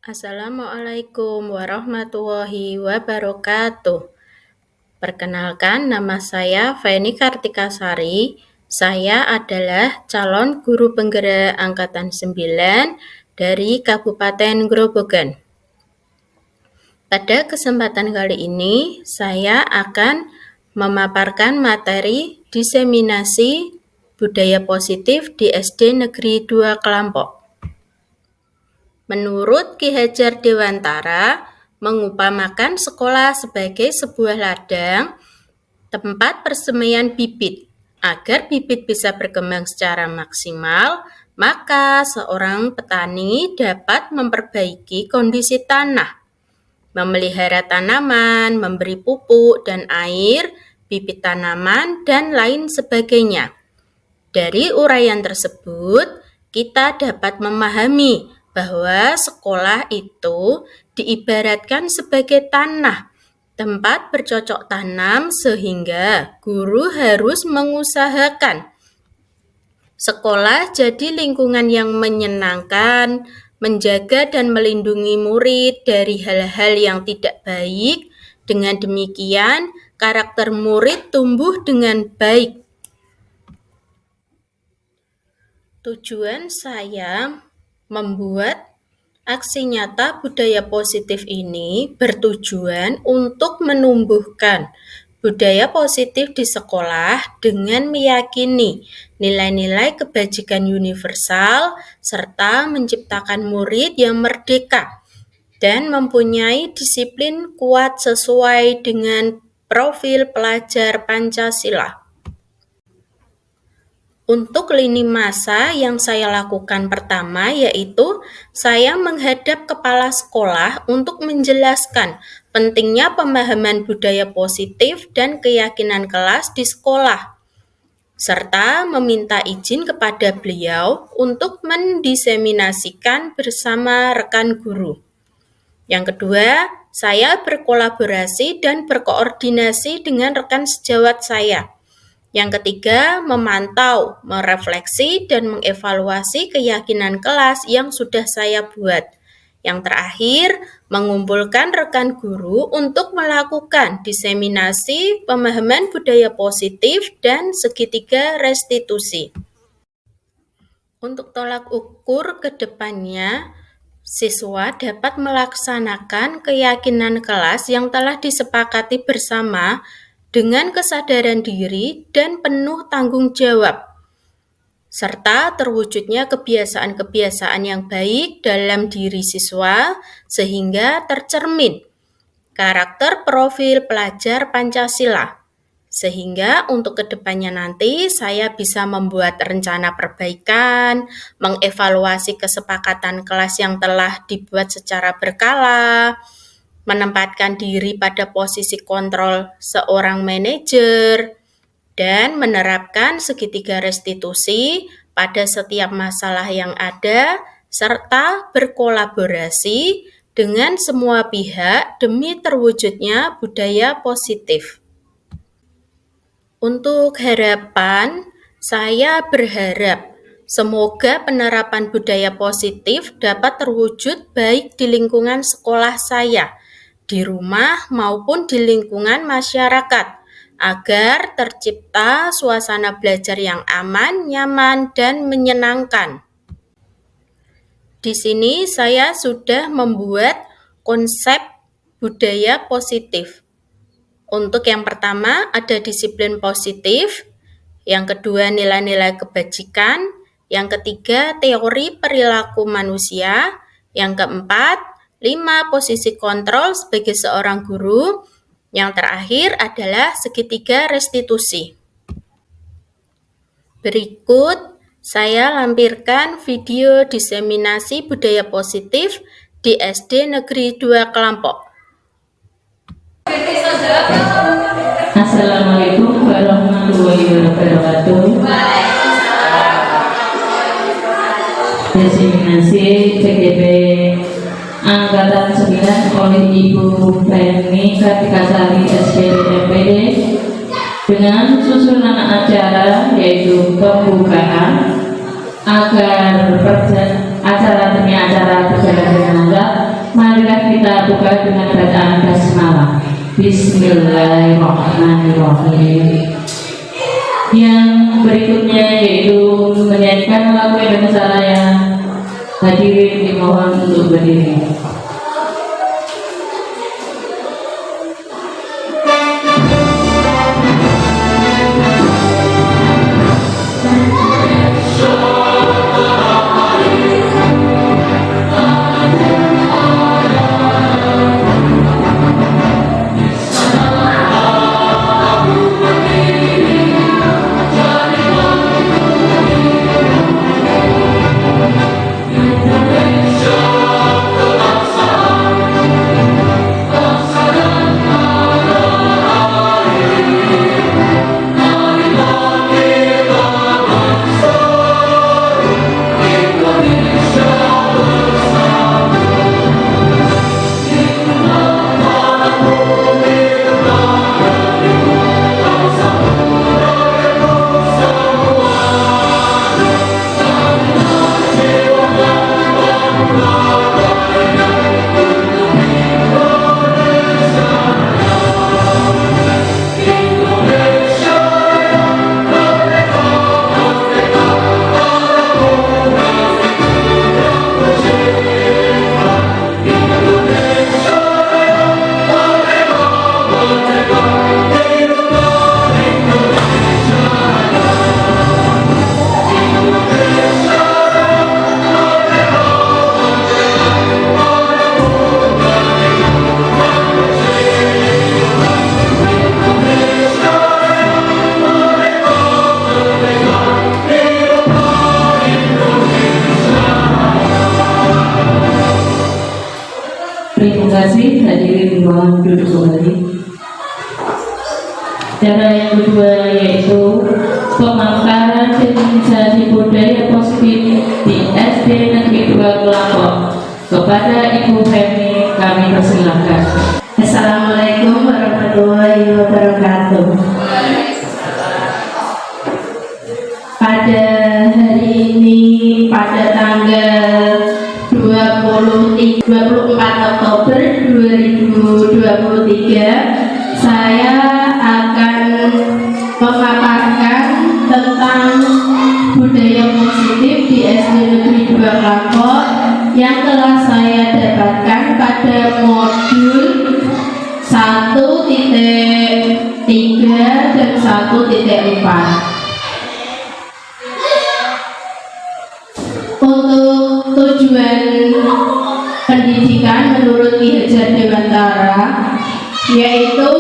Assalamualaikum warahmatullahi wabarakatuh. Perkenalkan, nama saya Feni Kartikasari. Saya adalah calon guru penggerak angkatan 9 dari Kabupaten Grobogan. Pada kesempatan kali ini, saya akan memaparkan materi diseminasi budaya positif di SD Negeri 2 Kelampok. Menurut Ki Hajar Dewantara, mengupamakan sekolah sebagai sebuah ladang, tempat persemaian bibit. Agar bibit bisa berkembang secara maksimal, maka seorang petani dapat memperbaiki kondisi tanah, memelihara tanaman, memberi pupuk dan air, bibit tanaman, dan lain sebagainya. Dari uraian tersebut, kita dapat memahami bahwa sekolah itu diibaratkan sebagai tanah, tempat bercocok tanam sehingga guru harus mengusahakan sekolah jadi lingkungan yang menyenangkan, menjaga dan melindungi murid dari hal-hal yang tidak baik. Dengan demikian, karakter murid tumbuh dengan baik. Tujuan saya membuat aksi nyata budaya positif ini bertujuan untuk menumbuhkan budaya positif di sekolah dengan meyakini nilai-nilai kebajikan universal serta menciptakan murid yang merdeka dan mempunyai disiplin kuat sesuai dengan profil pelajar Pancasila. Untuk lini masa yang saya lakukan pertama yaitu saya menghadap kepala sekolah untuk menjelaskan pentingnya pemahaman budaya positif dan keyakinan kelas di sekolah, serta meminta izin kepada beliau untuk mendiseminasikan bersama rekan guru. Yang kedua, saya berkolaborasi dan berkoordinasi dengan rekan sejawat saya. Yang ketiga, memantau, merefleksi, dan mengevaluasi keyakinan kelas yang sudah saya buat. Yang terakhir, mengumpulkan rekan guru untuk melakukan diseminasi pemahaman budaya positif dan segitiga restitusi. Untuk tolak ukur ke depannya, siswa dapat melaksanakan keyakinan kelas yang telah disepakati bersama dengan kesadaran diri dan penuh tanggung jawab, serta terwujudnya kebiasaan-kebiasaan yang baik dalam diri siswa sehingga tercermin karakter profil pelajar Pancasila. Sehingga untuk kedepannya nanti saya bisa membuat rencana perbaikan, mengevaluasi kesepakatan kelas yang telah dibuat secara berkala, menempatkan diri pada posisi kontrol seorang manajer, dan menerapkan segitiga restitusi pada setiap masalah yang ada, serta berkolaborasi dengan semua pihak demi terwujudnya budaya positif. Untuk harapan, saya berharap semoga penerapan budaya positif dapat terwujud baik di lingkungan sekolah saya, di rumah maupun di lingkungan masyarakat, agar tercipta suasana belajar yang aman, nyaman, dan menyenangkan. Di sini saya sudah membuat konsep budaya positif. Untuk yang pertama ada disiplin positif, yang kedua nilai-nilai kebajikan, yang ketiga teori perilaku manusia, yang keempat 5 posisi kontrol sebagai seorang guru. Yang terakhir adalah segitiga restitusi. Berikut saya lampirkan video diseminasi budaya positif di SD Negeri 2 Kelampok. Assalamualaikum warahmatullahi wabarakatuh. Diseminasi PGB Angkatan 9 oleh Ibu Feni Kartikasari SPDMPD dengan susunan acara yaitu pembukaan agar acara berjalan dengan lancar Bismillahirrahmanirrahim. Yang berikutnya yaitu menyanyikan lagu Indonesia Raya. Hadirin dimohon untuk berdiri. Terima kasih, hadirin mohon duduk kembali. Cara yang kedua yaitu pemaparan feminisasi budaya positif di SD Negeri 2 Kelampok. Kepada Ibu Femi kami persilahkan. Assalamualaikum warahmatullahi wabarakatuh. Pada hari ini, pada tanggal 24 Oktober 2023, saya akan memaparkan tentang budaya positif di SD Negeri 2 Kelampok yang telah saya dapatkan pada modul 1.3 dan 1.4. Untuk tujuan pendidikan menurut Ki Hajar Dewantara yaitu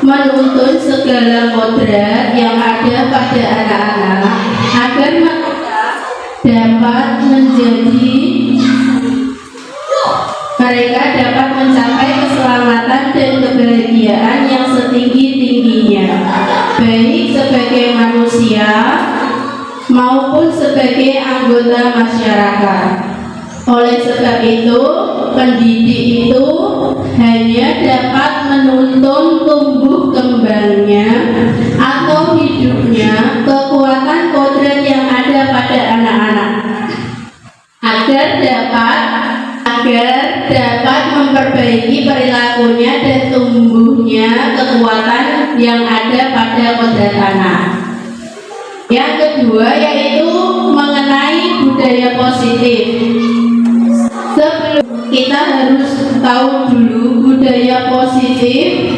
menuntun segala kodrat yang ada pada anak-anak agar mereka dapat mencapai keselamatan dan kebahagiaan yang setinggi-tingginya, baik sebagai manusia maupun sebagai anggota masyarakat. Oleh sebab itu, pendidik itu hanya dapat menuntun tumbuh kembangnya atau hidupnya kekuatan kodrat yang ada pada anak-anak agar dapat memperbaiki perilakunya dan tumbuhnya kekuatan yang ada pada kodrat anak. Yang kedua yaitu mengenai budaya positif. Sebelum kita harus tahu dulu budaya positif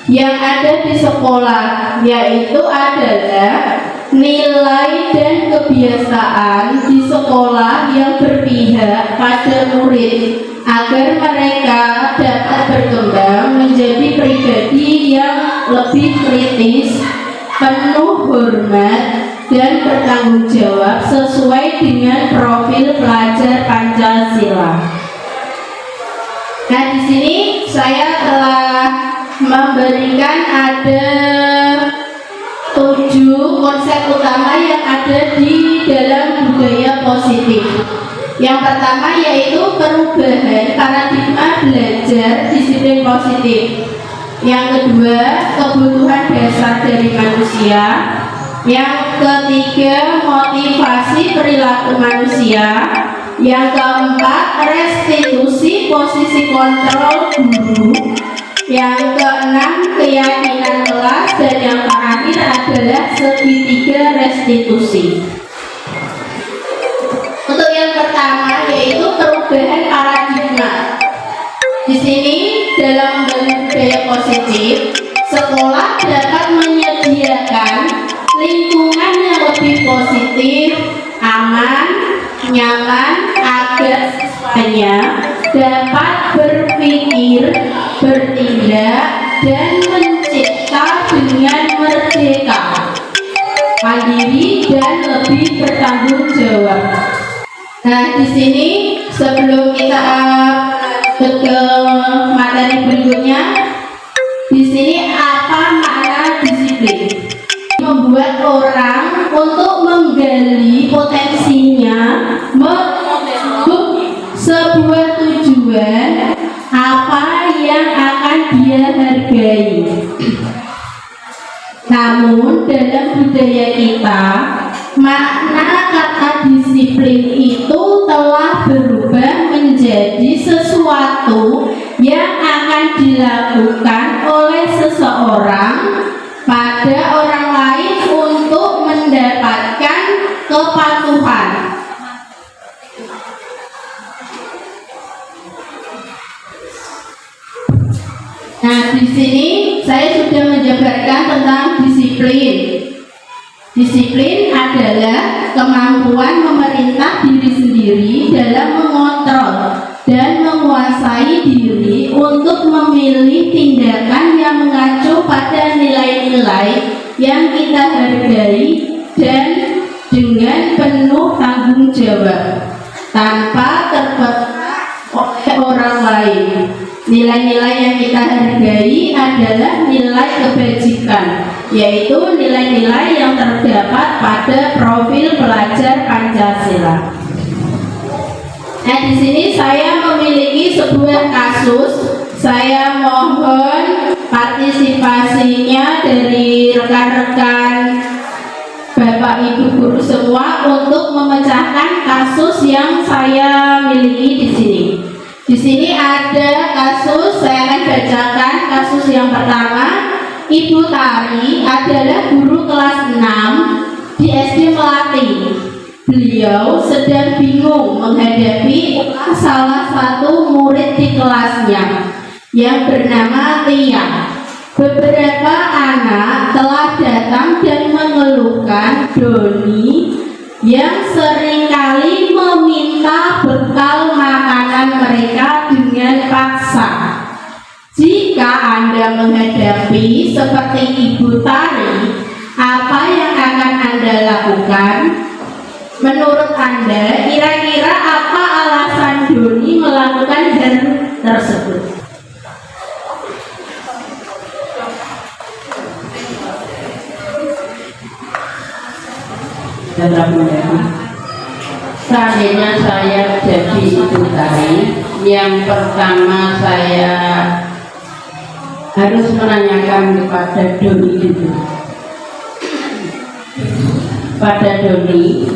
yang ada di sekolah, yaitu adalah nilai dan kebiasaan di sekolah yang berpihak pada murid agar mereka dapat berkembang menjadi pribadi yang lebih kritis, penuh hormat dan bertanggung jawab sesuai dengan profil pelajar Pancasila. Nah, di sini saya telah memberikan ada 7 konsep utama yang ada di dalam budaya positif. Yang pertama yaitu perubahan paradigma belajar disiplin positif. Yang kedua, kebutuhan dasar dari manusia. Yang ketiga, motivasi perilaku manusia. Yang keempat, restitusi posisi kontrol guru. yang keenam keyakinan kelas, dan yang terakhir adalah segitiga restitusi. Untuk yang pertama yaitu perubahan paradigma. Di sini dalam budaya positif, sekolah dapat menyediakan lingkungan yang lebih positif, aman, nyaman agar siswanya dapat berpikir, bertindak, dan mencipta dengan merdeka, mandiri, dan lebih bertanggung jawab. Nah, di sini sebelum kita ke materi berikutnya, di sini apa makna disiplin? Membuat orang untuk menggali potensinya, membentuk sebuah tujuan apa yang akan dia hargai. Namun dalam budaya kita, makna kata disiplin itu telah berubah menjadi sesuatu yang akan dilakukan oleh seseorang pada orang lain untuk mendapatkan kepatuhan. Nah, di sini saya sudah menjabarkan tentang disiplin. Disiplin adalah kemampuan memerintah diri sendiri dalam mengontrol dan menguasai diri untuk memilih tindakan yang mengacu pada nilai-nilai yang kita hargai dan dengan penuh tanggung jawab tanpa terbatas oleh orang lain. Nilai-nilai yang kita hargai adalah nilai kebajikan, yaitu nilai-nilai yang terdapat pada profil pelajar Pancasila. Nah, di sini saya memiliki sebuah kasus. Saya mohon partisipasinya dari rekan-rekan Bapak Ibu guru semua untuk memecahkan kasus yang saya miliki di sini. Di sini ada kasus, saya akan bacakan kasus yang pertama. Ibu Tari adalah guru kelas 6 di SD Melati. Beliau sedang bingung menghadapi salah satu murid di kelasnya yang bernama Tia. Beberapa anak telah datang dan mengeluhkan Doni yang seringkali meminta bekal makanan mereka dengan paksa. Jika Anda menghadapi seperti Ibu Tari, apa yang akan Anda lakukan? Menurut Anda, kira-kira apa alasan Doni melakukan hal tersebut? Seandainya saya jadi Ibu Tari, yang pertama saya harus menanyakan kepada Doni dulu. Pada Doni,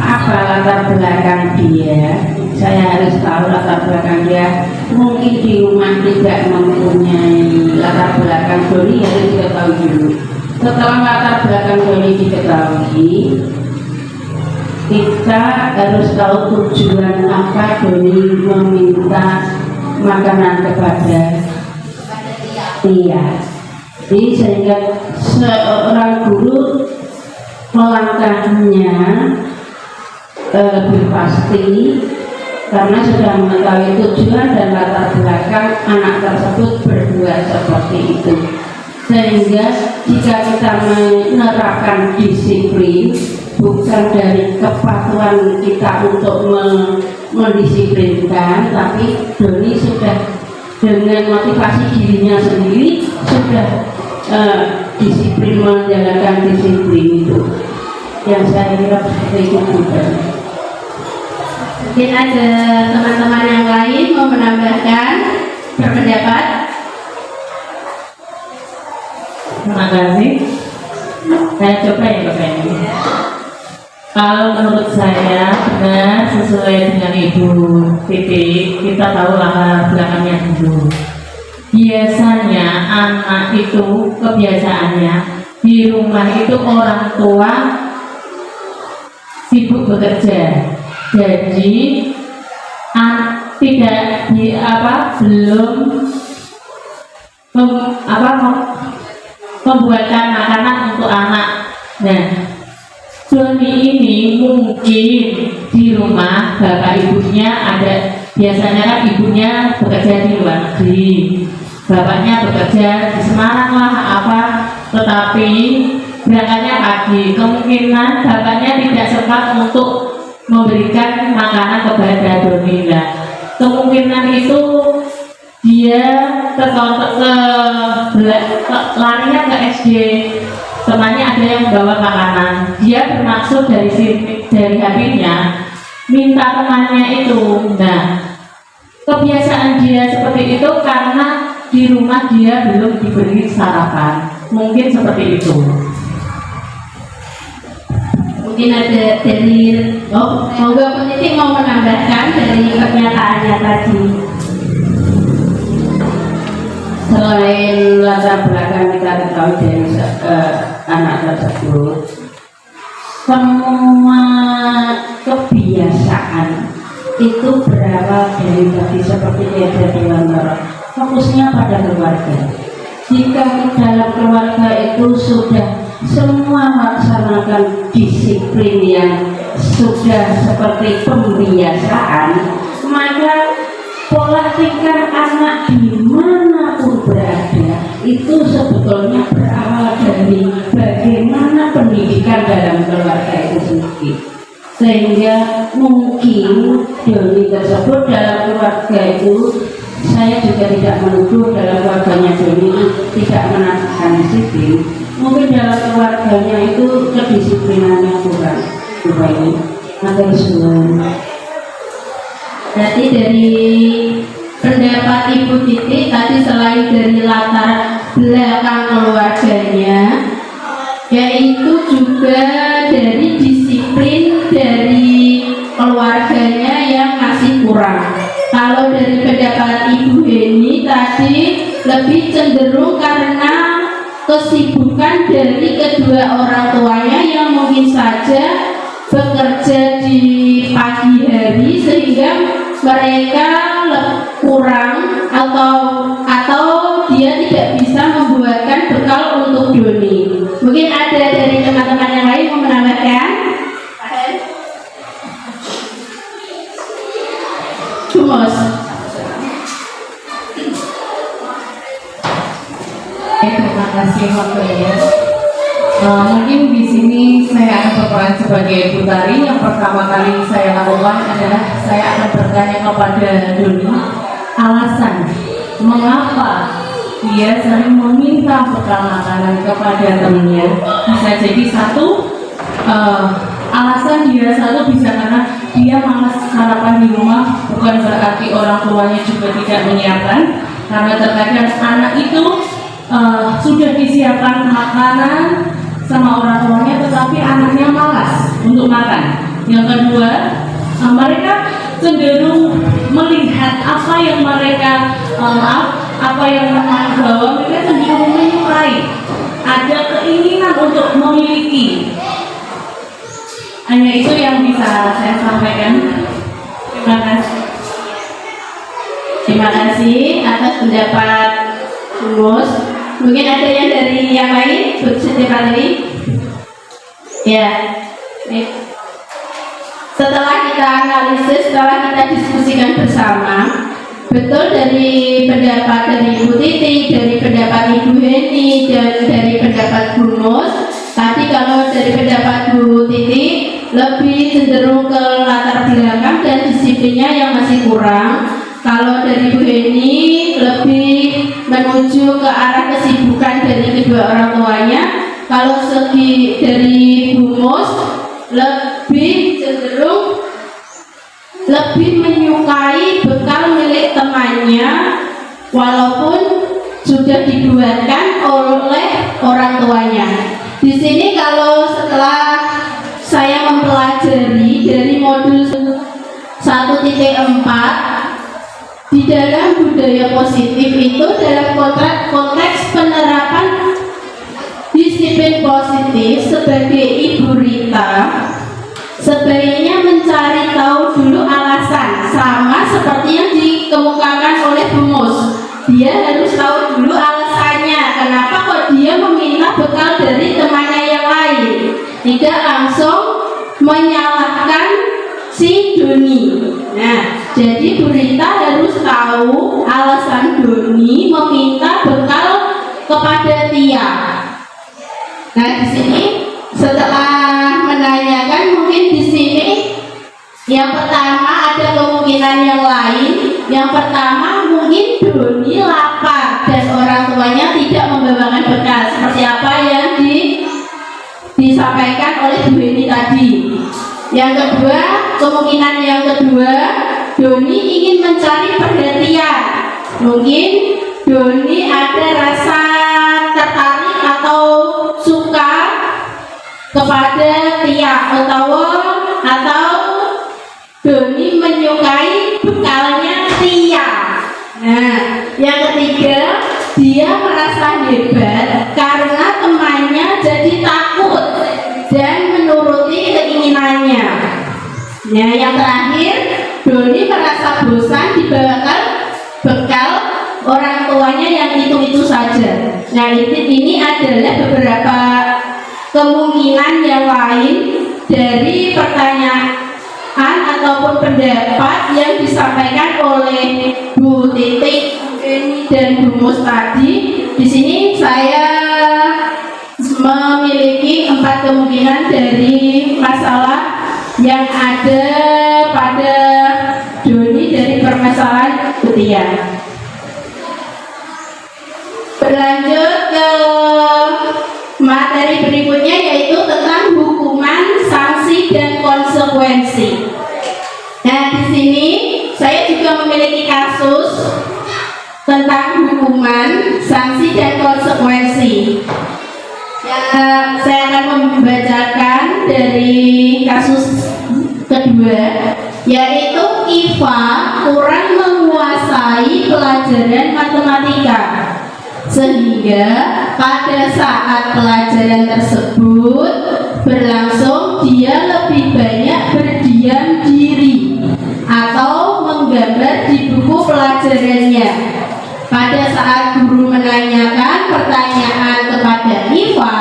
apa latar belakang dia? Saya harus tahu latar belakang dia. Mungkin di rumah tidak mempunyai latar belakang Doni, harus diketahui dulu. Setelah latar belakang Doni diketahui, kita harus tahu tujuan apa Doni meminta makanan kepada Tia. Jadi sehingga seorang guru melangkahnya lebih pasti karena sudah mengetahui tujuan dan latar belakang anak tersebut berbuat seperti itu. Sehingga jika kita menerapkan disiplin bukan dari kepatuhan kita untuk mendisiplinkan, tapi Doni sudah dengan motivasi dirinya sendiri sudah disiplin, menjalankan disiplin itu. Yang saya kira seperti itu juga. Mungkin ada teman-teman yang lain mau menambahkan berpendapat? Terima kasih. Saya coba ya Bapak ini. Kalau menurut saya benar sesuai dengan Ibu Titik, kita tahu latar belakangnya dulu. biasanya anak itu kebiasaannya di rumah itu orang tua sibuk bekerja, jadi tidak belum membuatkan makanan untuk anak. Nah, Doni ini mungkin di rumah bapak ibunya biasanya kan ibunya bekerja di luar negeri, bapaknya bekerja di Semarang tetapi berangkatnya pagi, kemungkinan bapaknya tidak sempat untuk memberikan makanan kepada Doni. Kemungkinan itu dia larinya ke SD, temannya ada yang membawa makanan, dia bermaksud dari hatinya minta temannya itu. Nah, kebiasaan dia seperti itu karena di rumah dia belum diberi sarapan, mungkin seperti itu. Mungkin ada dari monggo peneliti mau menambahkan dari pernyataannya tadi. Selain latar belakang kita ketahui dari anak tersebut, semua kebiasaan itu berawal dari tadi seperti yang ada di Lambara, fokusnya pada keluarga. Jika dalam keluarga itu sudah semua melaksanakan disiplin yang sudah seperti pembiasaan, maka pola pikir anak dimanapun berada itu sebetulnya berawal dari bagaimana pendidikan dalam keluarga itu sendiri. Sehingga mungkin Doni tersebut dalam keluarga itu, saya juga tidak menuduh dalam keluarganya Doni tidak menaatikan disiplin. Mungkin dalam keluarganya itu kedisiplinannya kurang baik. Ada semua. Berarti dari pendapat Ibu Titi tadi, selain dari latar belakang keluarganya, yaitu juga dari disiplin dari keluarganya yang masih kurang. Kalau dari pendapat Ibu Heni tadi lebih cenderung karena kesibukan dari kedua orang tuanya yang mungkin saja bekerja di pagi hari sehingga mereka kurang atau dia tidak bisa membuatkan bekal untuk Doni. Mungkin ada dari teman-teman yang lain mau menambahkan? Cumus. Terima kasih waktunya. Mungkin di sini saya akan berperan sebagai putari. Yang pertama kali saya lakukan adalah saya akan bertanya kepada Doni alasan mengapa dia sering meminta bekal makanan kepada temannya. Bisa jadi alasan dia satu bisa karena dia malas sarapan di rumah, bukan berarti orang tuanya juga tidak menyiapkan, karena terkadang anak itu sudah disiapkan makanan sama orang tuanya tetapi anaknya malas untuk makan. Yang kedua, mereka cenderung melihat apa yang mereka bawa, mereka cenderung menyukai, ada keinginan untuk memiliki. Hanya itu yang bisa saya sampaikan. Terima kasih. Terima kasih atas pendapat Gus. Mungkin ada yang dari yang lain, Bu Siti Fatri? Ya. Setelah kita analisis, setelah kita diskusikan bersama, betul dari pendapat dari Ibu Titi, dari pendapat Ibu Heni, dan dari pendapat Bu Mus. Tadi kalau dari pendapat Bu Titi lebih cenderung ke latar belakang dan disiplinnya yang masih kurang. Kalau dari Bu Heni lebih menuju ke arah kesibukan dari kedua orang tuanya. Kalau segi dari Bu Mus lebih cenderung lebih menyukai bekal milik temannya walaupun sudah dibuatkan oleh orang tuanya. Di sini kalau setelah saya mempelajari dari modul 1.4 di dalam budaya positif itu dalam konteks penerapan disiplin positif sebagai Ibu Rita sebaiknya mencari tahu dulu alasan, sama seperti yang dikemukakan oleh Bu Mus. Dia harus tahu dulu alasannya, kenapa kok dia meminta bekal dari temannya yang lain, tidak langsung menyalahkan si Doni. Nah, jadi Bu Rita harus tahu alasan Doni meminta bekal kepada Tia. Nah, di sini setelah menanyakan, mungkin di sini yang pertama ada kemungkinan yang lain. Yang pertama mungkin Doni lapar dan orang tuanya tidak membawakan bekal seperti apa yang disampaikan oleh Bu Heni tadi. Yang kedua, kemungkinan yang kedua, Doni ingin mencari perhatian. Mungkin Doni ada rasa tertarik atau suka kepada Tia, atau Doni menyukai bekalnya Tia. Nah, yang ketiga, dia merasa hebat karena temannya jadi takut dan menuruti keinginannya. Nah, yang terakhir, Doni merasa bosan dibawakan bekal orang tuanya yang itu-itu saja. Nah, ini adalah beberapa kemungkinan yang lain dari pertanyaan ataupun pendapat yang disampaikan oleh Bu Titik, Bu Eni, dan Bu Mus tadi. Di sini saya memiliki 4 kemungkinan dari masalah yang ada pada Doni dari permasalahan Tia. Berlanjut ke materi berikutnya, yaitu tentang hukuman, sanksi, dan konsekuensi. Nah, di sini saya juga memiliki kasus tentang hukuman, sanksi, dan konsekuensi. Saya akan membacakan dari kasus kedua, yaitu Iva kurang menguasai pelajaran matematika, sehingga pada saat pelajaran tersebut berlangsung dia lebih banyak berdiam diri atau menggambar di buku pelajarannya. Pada saat guru menanyakan pertanyaan kepada Iva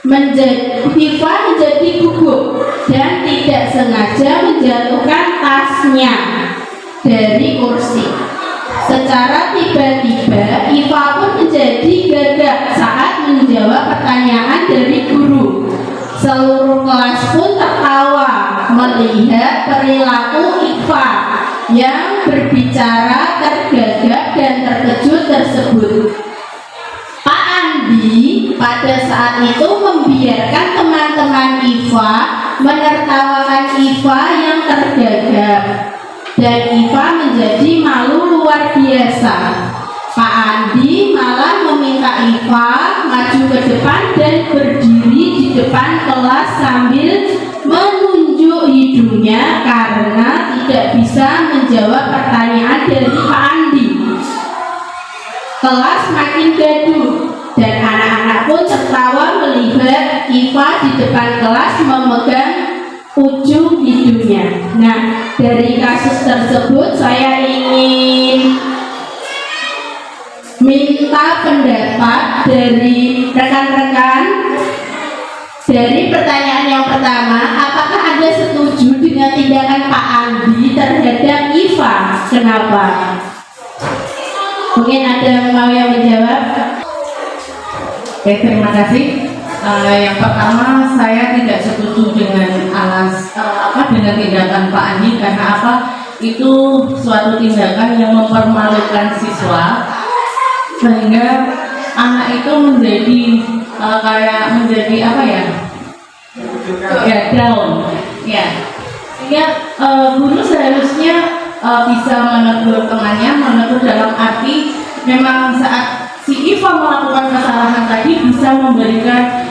menjadi gugup dan tidak sengaja menjatuhkan tasnya dari kursi. Secara tiba-tiba Iva pun menjadi gagap saat menjawab pertanyaan dari guru. Seluruh kelas pun tertawa melihat perilaku Iva yang berbicara tergagap dan terkejut tersebut. Pak Andi pada saat itu membiarkan teman-teman Iva menertawakan Iva yang tergagap, dan Iva menjadi malu luar biasa. Pak Andi malah meminta Iva maju ke depan dan berdiri di depan kelas sambil menunjuk hidungnya karena tidak bisa menjawab pertanyaan dari Pak Andi. Kelas makin gaduh dan anak-anak pun tertawa melihat Iva di depan kelas memegang ujung hidungnya. Nah, dari kasus tersebut saya ingin minta pendapat dari rekan-rekan. Dari pertanyaan yang pertama, apakah Anda setuju dengan tindakan Pak Andi terhadap Iva? Kenapa? Mungkin ada yang menjawab? Oke, terima kasih. Yang pertama, saya tidak setuju dengan dengan tindakan Pak Andi, karena apa? Itu suatu tindakan yang mempermalukan siswa, sehingga anak itu menjadi down, ya. Sehingga guru seharusnya bisa menegur temannya, menegur dalam arti memang saat si Iva melakukan kesalahan tadi bisa memberikan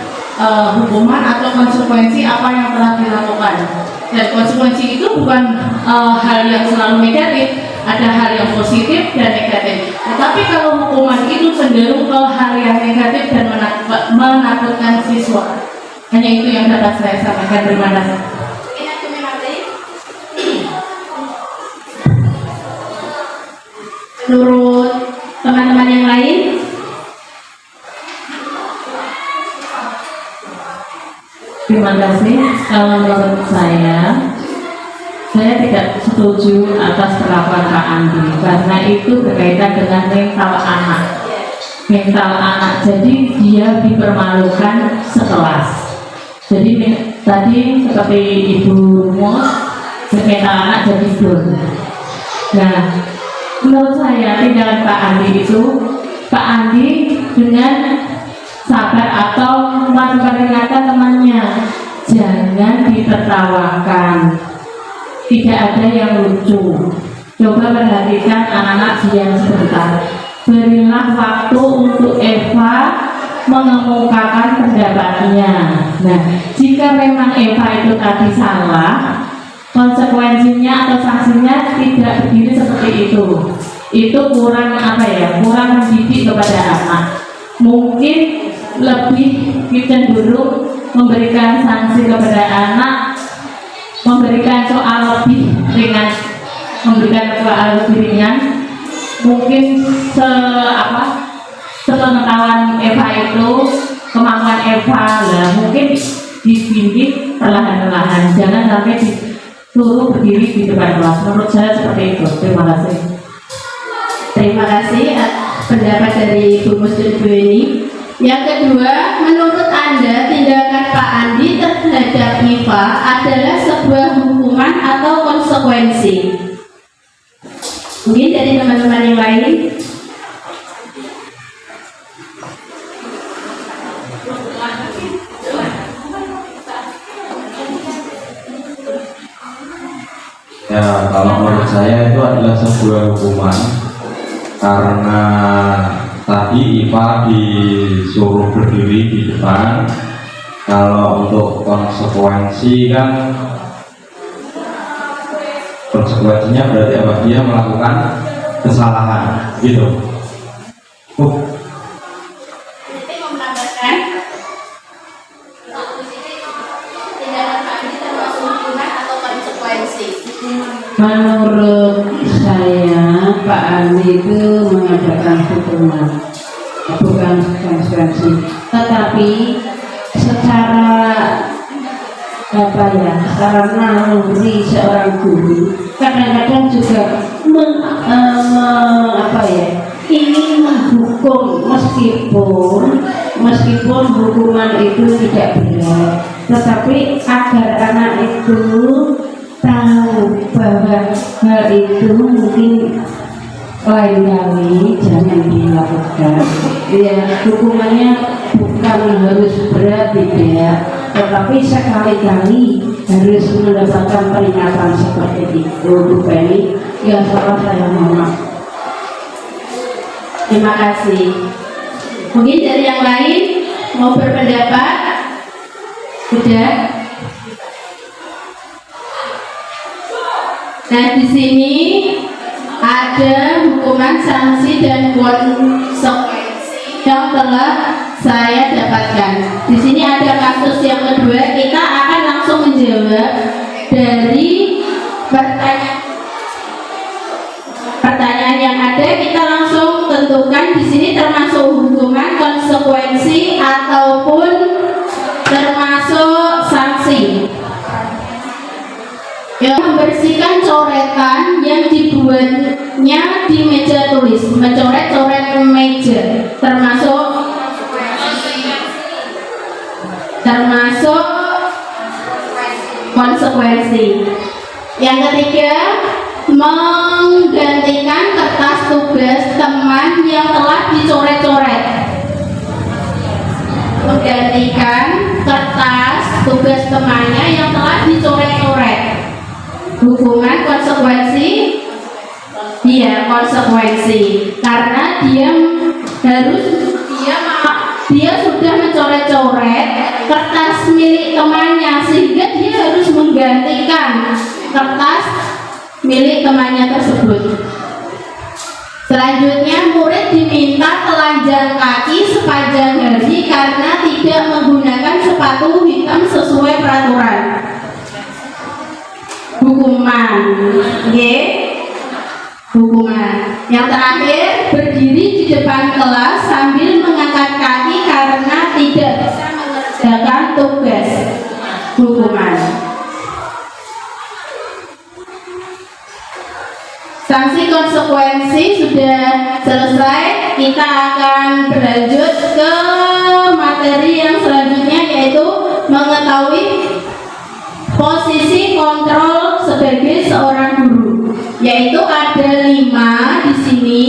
hukuman atau konsekuensi apa yang telah dilakukan. Dan konsekuensi itu bukan hal yang selalu negatif, ada hal yang positif dan negatif. Tetapi kalau hukuman itu cenderung ke hal yang negatif dan menakutkan siswa. Hanya itu yang dapat saya sampaikan. Terima kasih. Menurut teman-teman yang lain, Terima kasih. Kalau menurut saya tidak setuju atas perlakuan Pak Andi karena itu berkaitan dengan mental anak. Mental anak, jadi dia dipermalukan sekelas. Jadi tadi seperti Ibu Mus, mental anak jadi down. Nah, menurut saya tindakan Pak Andi itu, Pak Andi dengan sabar atau memperingatkan temannya, jangan ditertawakan, tidak ada yang lucu. Coba perhatikan anak-anak diam sebentar, berilah waktu untuk Eva mengemukakan pendapatnya. Nah, jika memang Eva itu tadi salah, konsekuensinya atau sanksinya tidak berdiri seperti itu. Itu kurang kurang mendidik kepada anak. Mungkin lebih cenderung memberikan sanksi kepada anak, memberikan soal lebih ringan, mungkin sepengetahuan Eva itu, kemampuan Eva lah, mungkin dibimbing perlahan-lahan, jangan sampai disuruh berdiri di depan kelas. Menurut saya seperti itu. Terima kasih. terima kasih pendapat dari Bu Muslim Bu ini. Yang kedua, menurut Anda tindakan Pak Andi terhadap Iva adalah sebuah hukuman atau konsekuensi? Mungkin dari teman-teman yang lain. Ya, kalau menurut saya itu adalah sebuah hukuman karena tadi Iva disuruh berdiri di depan. Kalau untuk konsekuensi kan, konsekuensinya berarti apa? Dia melakukan kesalahan, gitu. Menurut saya Pak Andi itu mengadakan hukuman, bukan konsekuensi, tetapi secara secara naluri seorang guru kadang-kadang juga ingin menghukum meskipun hukuman itu tidak berat, tetapi agar anak itu tahu bahwa hal itu mungkin lain kali jangan dilakukan. Ya, hukumannya bukan harus berat, tidak, tetapi sekali-kali harus mendapatkan peringatan seperti itu. Bu Penny, yang salah saya mohon maaf. Terima kasih. Mungkin dari yang lain mau berpendapat? Sudah. Nah, di sini ada hukuman, sanksi, dan konsekuensi yang telah saya dapatkan. Di sini ada kasus yang kedua. Kita akan langsung menjawab dari pertanyaan yang ada. Kita langsung tentukan di sini termasuk hukuman, konsekuensi, ataupun termasuk sanksi. Yang membersihkan coretan yang dibuatnya di meja tulis, mencoret-coret meja, termasuk konsekuensi. Yang ketiga, menggantikan kertas tugas teman yang telah dicoret-coret. Menggantikan kertas tugas temannya yang telah dicoret-coret. Hukuman, konsekuensi, konsekuensi, karena dia sudah mencoret-coret kertas milik temannya, sehingga dia harus menggantikan kertas milik temannya tersebut. Selanjutnya, murid diminta telanjang kaki sepanjang hari karena tidak menggunakan sepatu hitam sesuai peraturan. Hukuman, hukuman. Yang terakhir, berdiri di depan kelas sambil mengangkat kaki karena tidak bisa mengerjakan tugas. Hukuman. Sanksi konsekuensi sudah selesai. Kita akan berlanjut ke materi yang selanjutnya, yaitu mengetahui posisi kontrol sebagai seorang guru. Yaitu ada 5 di sini.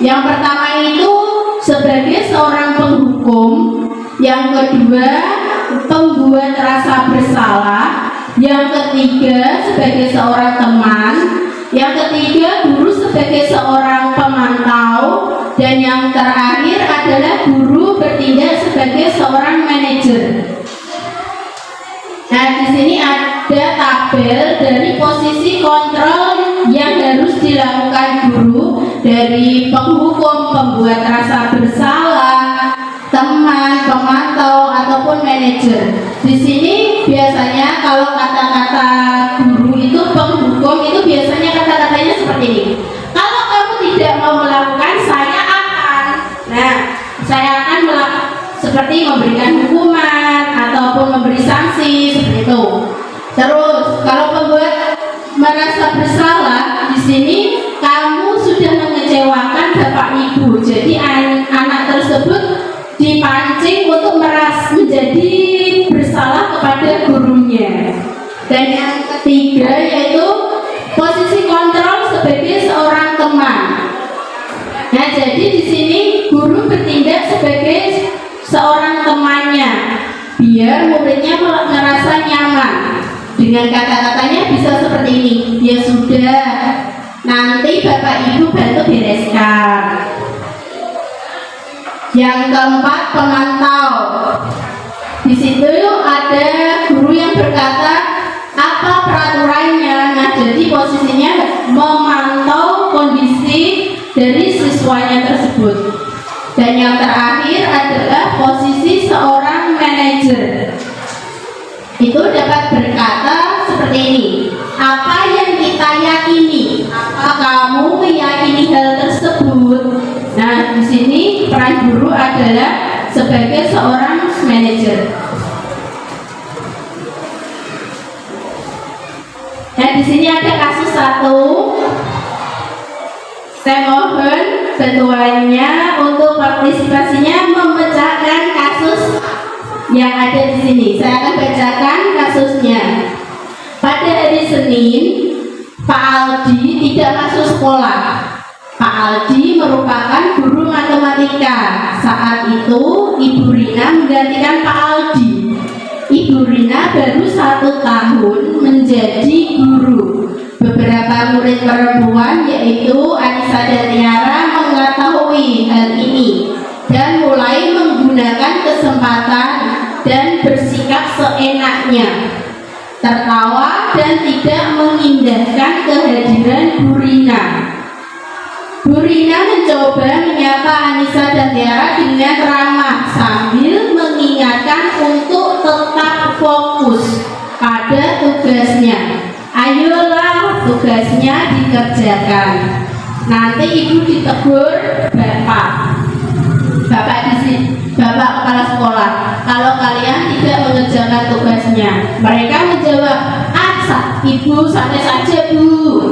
Yang pertama itu sebagai seorang penghukum. Yang kedua, pembuat rasa bersalah. Yang ketiga, sebagai seorang teman. Yang ketiga, guru sebagai seorang pemantau. Dan yang terakhir adalah guru bertindak sebagai seorang manajer. Nah, di sini ada tabel dari posisi kontrol yang harus dilakukan guru, dari penghukum, pembuat rasa bersalah, teman, pemantau, ataupun manajer. Di sini biasanya kalau kata-kata guru itu, penghukum itu biasanya kata-katanya seperti ini. Kalau kamu tidak mau melakukan, saya akan. Nah, saya akan melakukan seperti memberikan hukuman ataupun memberi sanksi seperti itu. Terus, kalau pembuat merasa bersalah, di sini kamu sudah mengecewakan bapak ibu. Jadi anak tersebut dipancing untuk menjadi bersalah kepada gurunya. Dan yang ketiga yaitu posisi kontrol sebagai seorang teman. Nah, jadi di sini guru bertindak sebagai seorang temannya, biar muridnya merasa nyaman. Dengan kata-katanya bisa seperti ini. Ya sudah, nanti bapak ibu bantu bereskan. Yang keempat, pemantau. Di situ ada guru yang berkata apa peraturannya. Nah, jadi posisinya memantau kondisi dari siswanya tersebut. Dan yang terakhir adalah posisi seorang manajer. Itu dapat berkata seperti ini. Apa yang kita yakini? Apa kamu meyakini hal tersebut? Nah, di sini peran guru adalah sebagai seorang manajer. Nah, di sini ada kasus 1. Saya mohon ketuanya untuk partisipasinya memecahkan kasus yang ada di sini. Saya akan bacakan kasusnya. Pada hari Senin, Pak Aldi tidak masuk sekolah. Pak Aldi merupakan guru matematika. Saat itu Ibu Rina menggantikan Pak Aldi. Ibu Rina baru 1 tahun menjadi guru. Beberapa murid perempuan yaitu Anissa dan Tiara mengetahui hal ini dan mulai menggunakan kesempatan dan bersikap seenaknya, tertawa dan tidak mengindahkan kehadiran Bu Rina. Bu Rina mencoba menyapa Anissa dan Tiara dengan ramah sambil mengingatkan untuk tetap fokus pada tugasnya. Ayolah, tugasnya dikerjakan. Nanti ibu ditegur bapak di sini, bapak kepala sekolah, kalau kalian tidak mengerjakan tugasnya. Mereka menjawab, ibu santai saja bu.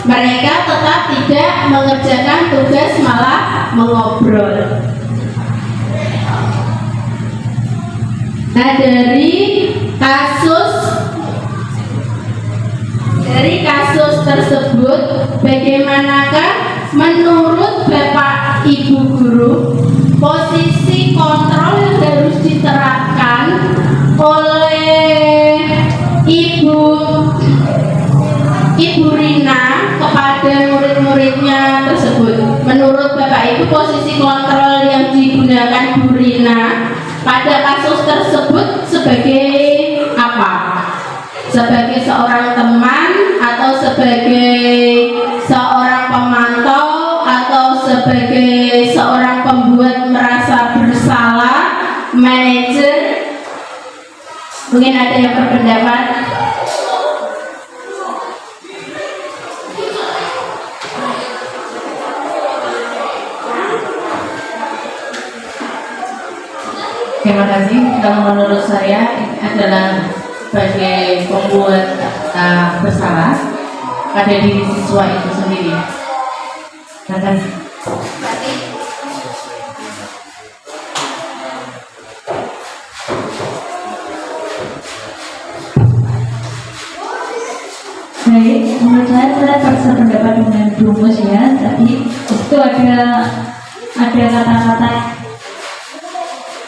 Mereka tetap tidak mengerjakan tugas, malah mengobrol. Nah, dari kasus tersebut, bagaimanakah menurut Bapak Ibu guru posisi kontrol yang harus diterapkan oleh Ibu Rina kepada murid-muridnya tersebut? Menurut Bapak Ibu, posisi kontrol yang digunakan Bu Rina pada kasus tersebut sebagai apa? Sebagai seorang teman, atau sebagai seorang pemantau, atau sebagai seorang pembuat merasa bersalah, manajer. Mungkin ada yang berpendapat. Terima kasih. Kalau menurut saya ini adalah sebagai pembuat bersalah pada diri siswa itu sendiri. Terima kasih. Baik, menurut saya bersependapat dengan Dumus ya. Tadi itu ada kata-kata,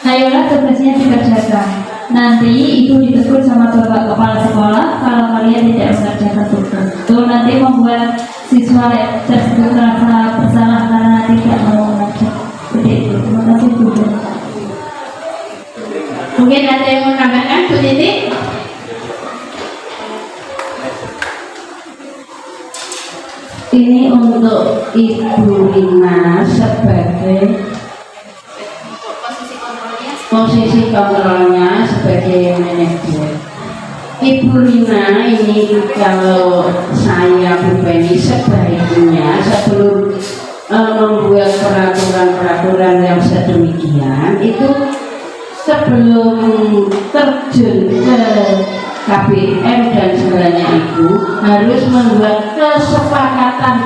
ayolah tugasnya dikerjakan. Nanti ibu ditegur sama bapak kepala sekolah kalau kalian tidak mengerjakan tugas. Itu nanti membuat siswa tersebut merasa bersalah karena tidak mau mengerjakan. Seperti itu. Terima kasih Bu. Mungkin ada yang mau menambahkan, Bu Titi? Ini untuk Ibu Rina sebagai posisi kontrolnya sebagai manajer. Ibu Rina ini kalau saya pribadi sebaiknya sebelum membuat peraturan-peraturan yang sedemikian itu sebelum terjun ke KBM dan segalanya itu harus membuat kesepakatan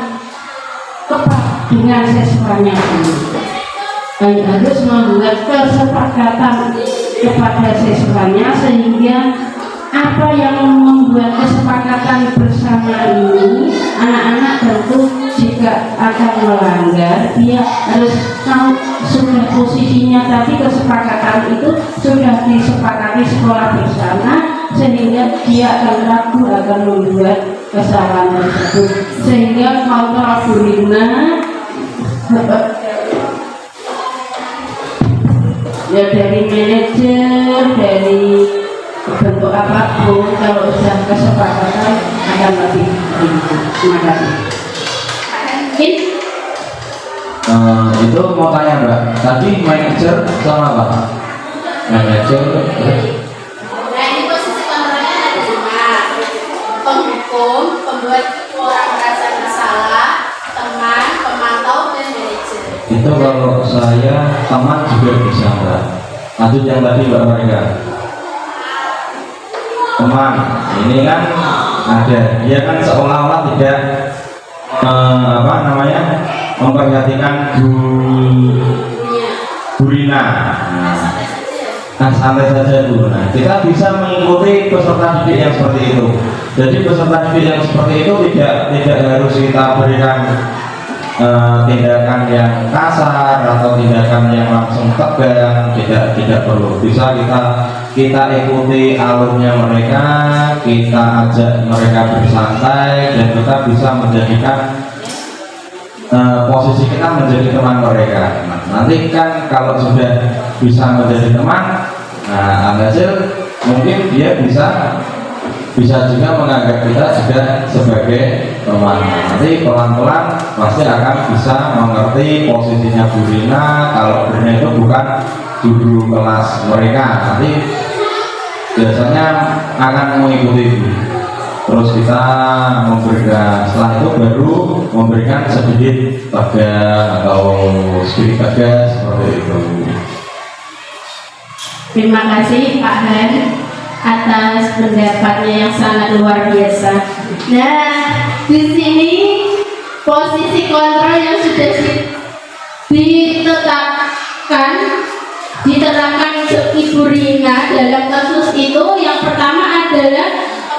dengan siswanya dulu. Harus membuat kesepakatan kepada siswanya sehingga apa yang membuat kesepakatan bersama ini anak-anak tentu jika akan melanggar dia harus tahu sudah posisinya tadi kesepakatan itu sudah disepakati sekolah bersama sehingga dia akan ragu akan membuat kesalahan tersebut sehingga kontrol Bu Rina ya dari manajer, dari bentuk apapun kalau sudah kesepakatan akan lebih tinggi. Terima kasih. Itu mau tanya Mbak, tadi manajer sama apa? Manajer Nah, ini posisi kontrolnya ada 5. Penghukum, pembuat orang merasa bersalah, teman, pemantau, dan manajer. itu kalau saya teman juga bisa Mbak. Lanjut yang tadi Mbak Marika. Teman, ini kan ada, dia kan seolah-olah tidak memperhatikan Bu Rina. Nah, santai saja dulu. Nah, kita bisa mengikuti peserta didik yang seperti itu. Jadi peserta didik yang seperti itu tidak harus kita berikan tindakan yang kasar atau tindakan yang langsung tegang, tidak perlu. Bisa kita ikuti alurnya mereka, kita ajak mereka bersantai dan kita bisa menjadikan posisi kita menjadi teman mereka. Nah, nanti kan kalau sudah bisa menjadi teman, nah hasil mungkin dia bisa juga menganggap kita juga sebagai teman. Nanti pelan-pelan pasti akan bisa mengerti posisinya Bu Rina. Kalau Bu Rina itu bukan guru kelas mereka, nanti biasanya akan mengikuti Bu. Terus kita memberikan, setelah itu baru memberikan sedikit tegas atau sedikit tegas seperti itu. Terima kasih Pak Han atas pendapatnya yang sangat luar biasa. Nah, di sini posisi kontrol yang sudah diterapkan untuk Ibu Rina dalam kasus itu, yang pertama adalah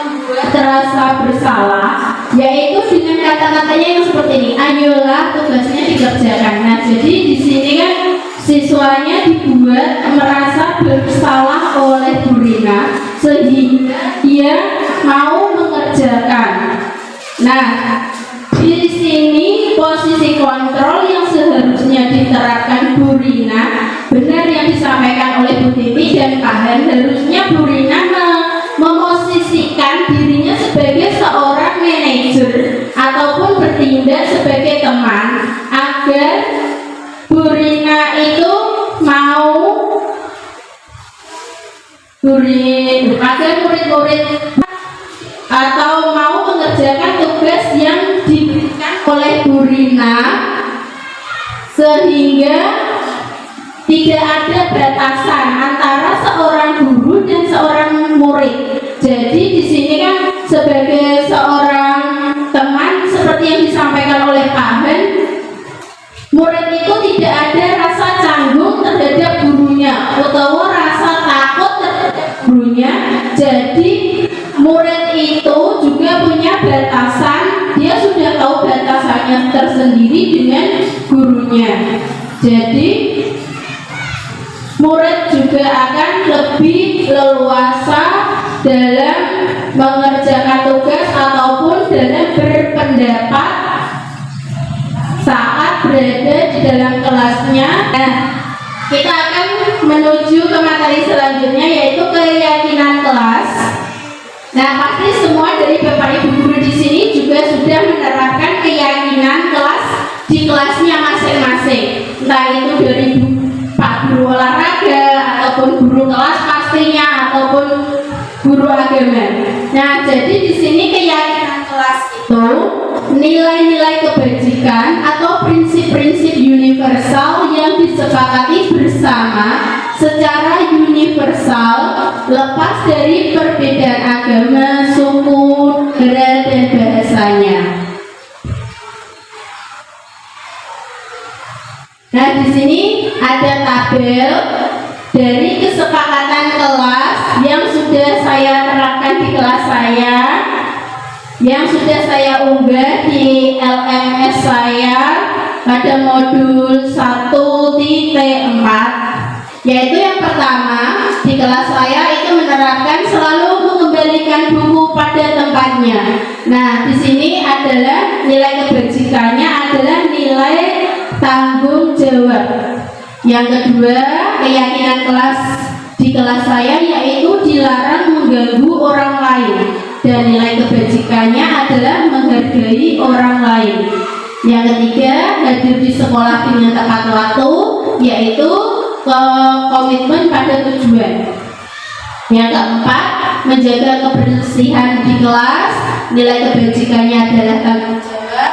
membuat terasa bersalah, yaitu dengan kata-katanya yang seperti ini, ayolah tugasnya dikerjakan. Nah, jadi di sini kan siswanya dibuat merasa bersalah oleh Bu Rina sehingga dia mau mengerjakan. Nah, di sini posisi kontrol yang seharusnya diterapkan Bu Rina, benar yang disampaikan oleh Bu Titi dan Pak Han, harusnya Bu Rina memosisikan dirinya sebagai seorang manajer ataupun bertindak sebagai teman agar agar Bu Rina itu mau agar murid-murid atau mau mengerjakan tugas yang diberikan oleh Bu Rina, sehingga tidak ada batasan antara seorang guru dan seorang murid. Jadi di sini kan sebagai seorang teman, seperti yang disampaikan oleh Pak Ben, murid itu tidak ada rasa canggung terhadap gurunya atau rasa takut terhadap gurunya. Jadi murid itu juga punya batasan, dia sudah tahu batasannya tersendiri dengan gurunya. Jadi murid juga akan lebih leluasa dalam mengerjakan tugas ataupun dalam berpendapat saat berada di dalam kelasnya. Nah, kita akan menuju ke materi selanjutnya, yaitu keyakinan kelas. Nah, pasti semua dari Bapak Ibu guru di sini juga sudah menerapkan keyakinan kelas di kelasnya masing-masing. Entah itu dari Pak Guru olahraga ataupun guru kelas pastinya ataupun guru agama. Nah, jadi di sini keyakinan kelas itu nilai-nilai kebajikan atau prinsip-prinsip universal yang disepakati bersama secara universal, lepas dari perbedaan agama, suku, negara, dan bahasanya. Nah, di sini ada tabel dari kesepakatan kelas yang sudah saya terapkan di kelas saya, yang sudah saya unggah di LMS saya pada modul 1.4, yaitu yang pertama di kelas saya itu menerapkan selalu mengembalikan buku pada tempatnya. Nah, di sini adalah nilai kebajikannya adalah nilai tanggung jawab. Yang kedua, keyakinan kelas di kelas saya yaitu dilarang mengganggu orang lain, dan nilai kebajikannya adalah menghargai orang lain. Yang ketiga, hadir di sekolah dengan tepat waktu, yaitu komitmen pada tujuan. Yang keempat, menjaga kebersihan di kelas, nilai kebajikannya adalah tanggung jawab.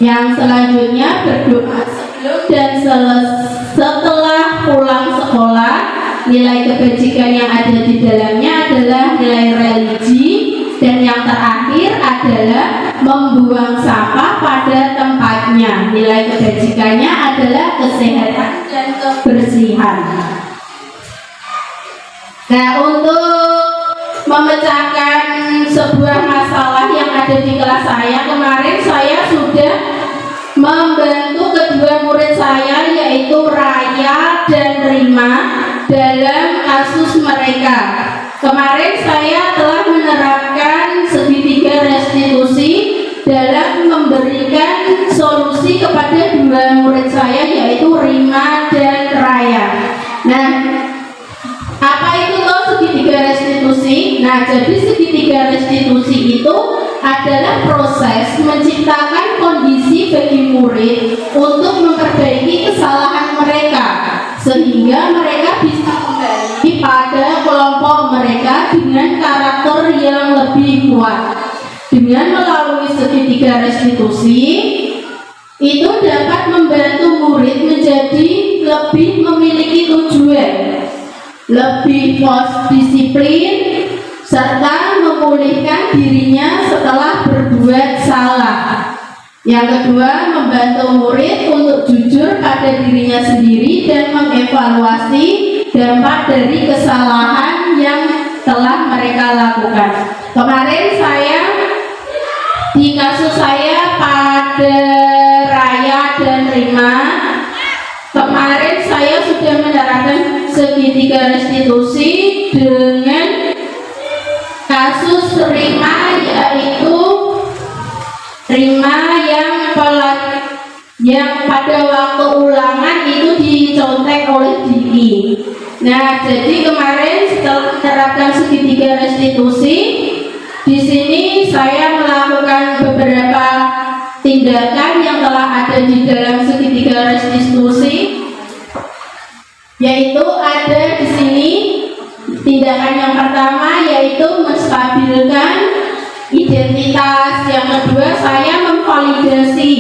Yang selanjutnya, berdoa sebelum dan setelah pulang sekolah, nilai kebajikan yang ada di dalamnya adalah nilai religi. Dan yang terakhir adalah membuang sampah pada tempatnya, nilai kebajikannya adalah kesehatan dan kebersihan. Nah, untuk memecahkan sebuah masalah yang ada di kelas saya, kemarin saya sudah membantu kedua murid saya, yaitu Raya dan Rima, dalam kasus mereka. Kemarin saya telah menerapkan segitiga restitusi dalam memberikan solusi kepada dua murid saya, yaitu Rima dan Raya. Nah, apa itu toh segitiga restitusi? Nah, jadi segitiga restitusi itu adalah proses menciptakan kondisi bagi murid untuk memperbaiki kesalahan mereka, sehingga mereka bisa kembali pada kelompok mereka dengan karakter yang lebih kuat. Dengan melalui segitiga restitusi itu dapat membantu murid menjadi lebih memiliki tujuan, lebih disiplin, serta memulihkan dirinya setelah berbuat salah. Yang kedua, membantu murid untuk jujur pada dirinya sendiri dan mengevaluasi dampak dari kesalahan yang telah mereka lakukan. Kemarin saya di kasus saya pada Raya dan Rima, kemarin saya sudah menerapkan segitiga restitusi dengan kasus Rima, yaitu Rima yang pada waktu ulangan itu dicontek oleh Diki. Nah, jadi kemarin setelah menerapkan segitiga restitusi, di sini saya melakukan beberapa tindakan yang telah ada di dalam segitiga yaitu ada di sini tindakan yang pertama yaitu menstabilkan identitas, yang kedua saya memvalidasi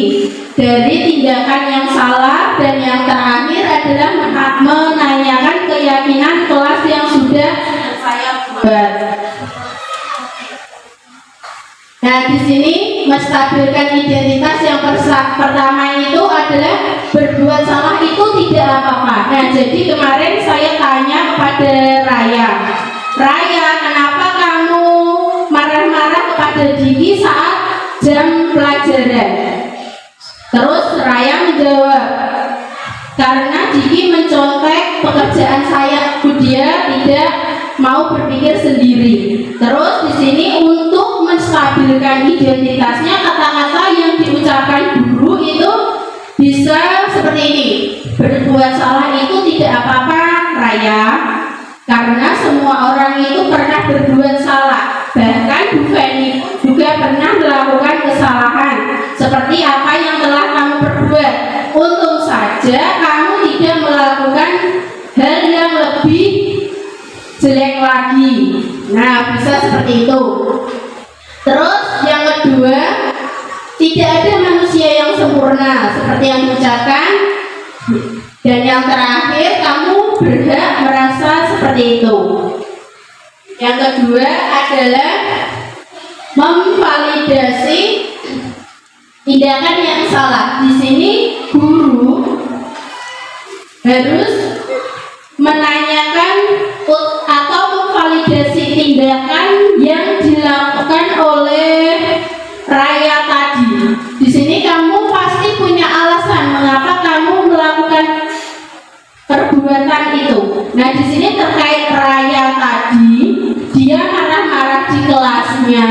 dari tindakan yang salah, dan yang terakhir adalah menanyakan keyakinan kelas yang sudah saya buat. Nah, di sini menstabilkan identitas yang pertama itu adalah berbuat salah itu tidak apa-apa. Nah, jadi kemarin saya tanya kepada Raya, kenapa kamu marah-marah kepada Diki saat jam pelajaran? Terus Raya menjawab, karena Diki mencontek pekerjaan saya, dia tidak mau berpikir sendiri. Terus di sini untuk menstabilkan identitasnya, kata-kata yang diucapkan guru itu bisa seperti ini. Berbuat salah itu tidak apa-apa, Raya, karena semua orang itu pernah berbuat salah. Bahkan Bu Feni juga pernah melakukan kesalahan seperti apa yang telah kamu perbuat. Untung saja kamu tidak melakukan hal yang lebih jelek lagi. Nah, bisa seperti itu. Terus yang kedua, tidak ada manusia yang sempurna seperti yang diucapkan. Dan yang terakhir, kamu berhak merasa seperti itu. Yang kedua adalah memvalidasi tindakan yang salah. Di sini guru harus menanyakan atau memvalidasi tindakan yang dilakukan oleh Raya tadi. Di sini kamu pasti punya alasan mengapa kamu melakukan perbuatan itu. Nah, di sini terkait Raya tadi, dia marah-marah di kelasnya.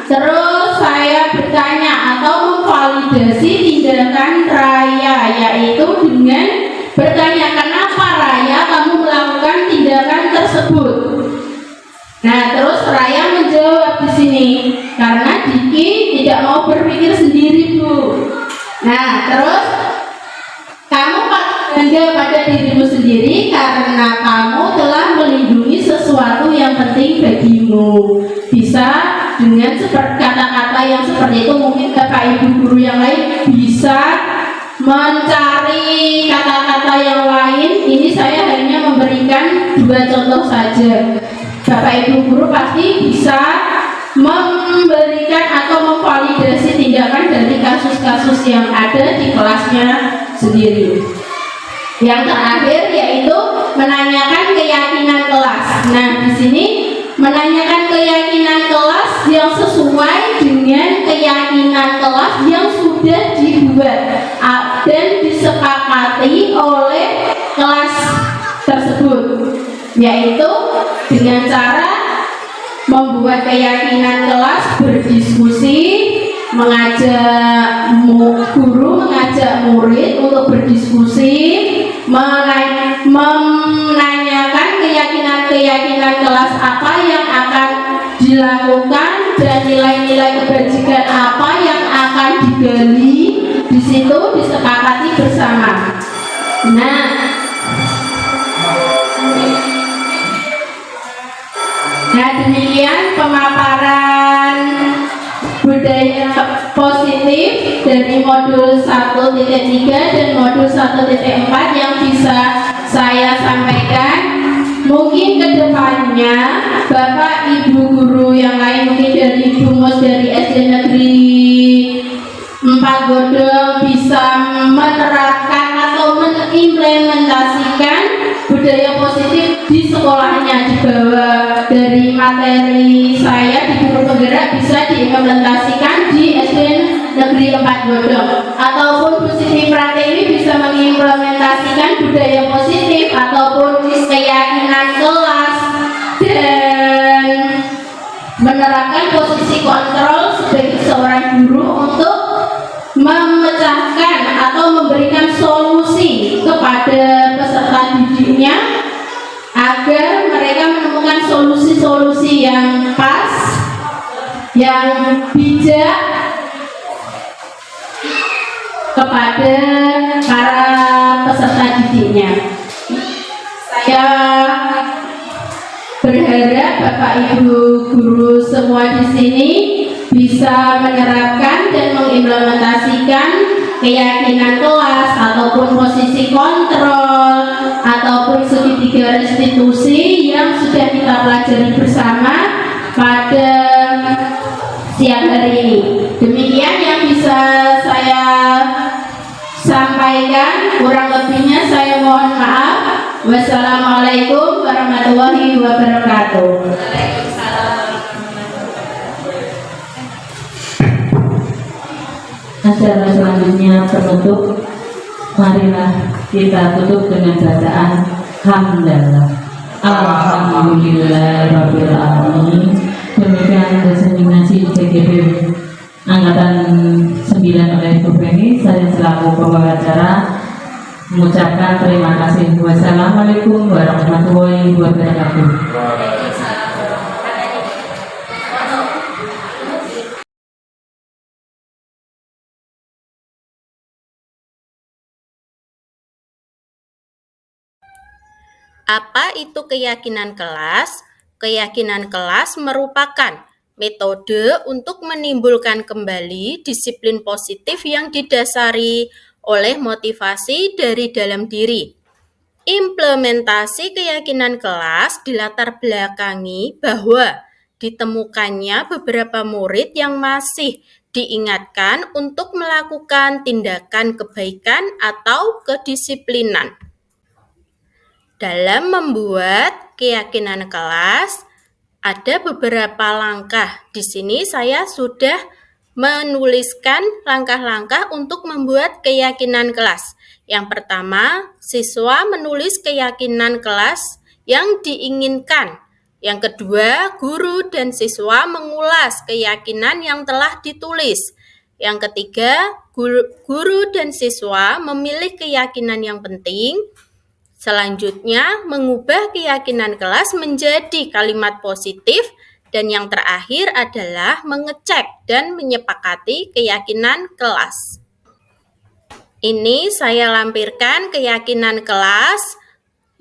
Terus saya bertanya atau memvalidasi tindakan Raya, yaitu dengan bertanya, kenapa Raya kamu melakukan tindakan tersebut? Nah, terus Raya menjawab di sini, karena Diki tidak mau berpikir sendiri, Bu. Nah, terus kamu bangga pada dirimu sendiri karena kamu telah melindungi sesuatu yang penting bagimu. Bisa dengan kata-kata yang seperti itu. Mungkin Bapak Ibu guru yang lain bisa mencari kata-kata yang lain. Ini saya hanya memberikan 2 contoh saja. Bapak Ibu guru pasti bisa memberikan atau memvalidasi tindakan dari kasus-kasus yang ada di kelasnya sendiri. Yang terakhir yaitu menanyakan keyakinan kelas. Nah, di sini menanyakan keyakinan kelas yang sesuai dengan keyakinan kelas yang sudah dibuat dan disepakati oleh kelas tersebut, yaitu dengan cara membuat keyakinan kelas, berdiskusi, mengajak guru mengajak murid untuk berdiskusi, menanyakan keyakinan kelas apa yang akan dilakukan dan nilai-nilai kebajikan apa yang akan digali. Di situ disepakati bersama. Nah, demikian pemaparan budaya positif dari modul 1.3 dan modul 1.4 yang bisa saya sampaikan. Mungkin kedepannya Bapak Ibu guru yang lain, mungkin dari Dumus, dari SD Negeri 4 Godong, bisa menerapkan atau mengimplementasikan budaya positif di sekolahnya. Di bawah dari materi saya di guru penggerak bisa diimplementasikan di SD Negeri 4 Godong, ataupun Bu Siti Pratiwi bisa mengimplementasikan budaya positif ataupun keyakinan kelas dan menerapkan posisi kontrol sebagai seorang guru untuk memecahkan atau memberikan solusi kepada peserta didiknya agar mereka menemukan solusi-solusi yang pas, yang bijak kepada para peserta didiknya. Bapak Ibu guru semua di sini bisa menerapkan dan mengimplementasikan keyakinan kelas ataupun posisi kontrol ataupun segitiga restitusi yang sudah kita pelajari bersama pada siang hari ini. Demikian yang bisa saya sampaikan, kurang lebihnya saya mohon maaf. Wassalamualaikum warahmatullahi wabarakatuh. Acara selanjutnya penutup, marilah kita tutup dengan bacaan hamdalah. Alhamdulillahirabbil alamin. Demikian diseminasi CGP angkatan 9 oleh Bu Feni. Saya selaku pembawa acara mengucapkan terima kasih. Wassalamualaikum warahmatullahi wabarakatuh. Apa itu keyakinan kelas? Keyakinan kelas merupakan metode untuk menimbulkan kembali disiplin positif yang didasari oleh motivasi dari dalam diri. Implementasi keyakinan kelas dilatar belakangi bahwa ditemukannya beberapa murid yang masih diingatkan untuk melakukan tindakan kebaikan atau kedisiplinan. Dalam membuat keyakinan kelas, ada beberapa langkah. Di sini saya sudah menuliskan langkah-langkah untuk membuat keyakinan kelas. Yang pertama, siswa menulis keyakinan kelas yang diinginkan. Yang kedua, guru dan siswa mengulas keyakinan yang telah ditulis. Yang ketiga, guru dan siswa memilih keyakinan yang penting. Selanjutnya, mengubah keyakinan kelas menjadi kalimat positif, dan yang terakhir adalah mengecek dan menyepakati keyakinan kelas. Ini saya lampirkan keyakinan kelas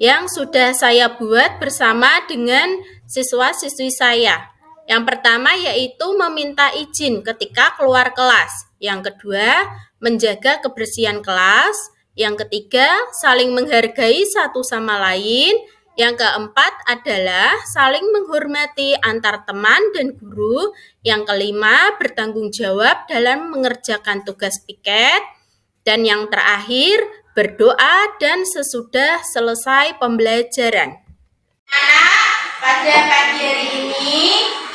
yang sudah saya buat bersama dengan siswa-siswi saya. Yang pertama yaitu meminta izin ketika keluar kelas. Yang kedua, menjaga kebersihan kelas. Yang ketiga, saling menghargai satu sama lain. Yang keempat adalah saling menghormati antar teman dan guru. Yang kelima, bertanggung jawab dalam mengerjakan tugas piket. Dan yang terakhir, berdoa dan sesudah selesai pembelajaran. Pada pagi hari ini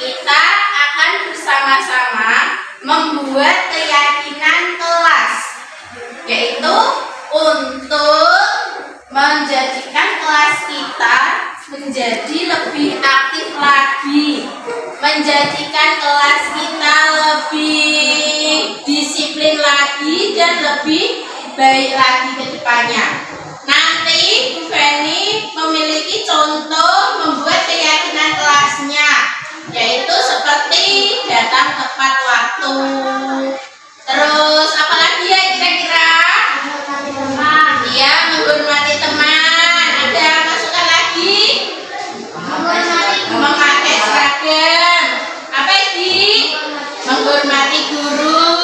kita akan bersama-sama membuat keyakinan kelas, yaitu untuk menjadikan kelas kita menjadi lebih aktif lagi, menjadikan kelas kita lebih disiplin lagi dan lebih baik lagi ke depannya. Nanti Bu Feni memiliki contoh membuat keyakinan kelasnya, yaitu seperti datang tepat waktu. Terus apalagi ya kira-kira? Iya, menghormati teman. Ada masukan lagi? Memakai seragam. Apa lagi? Menghormati guru.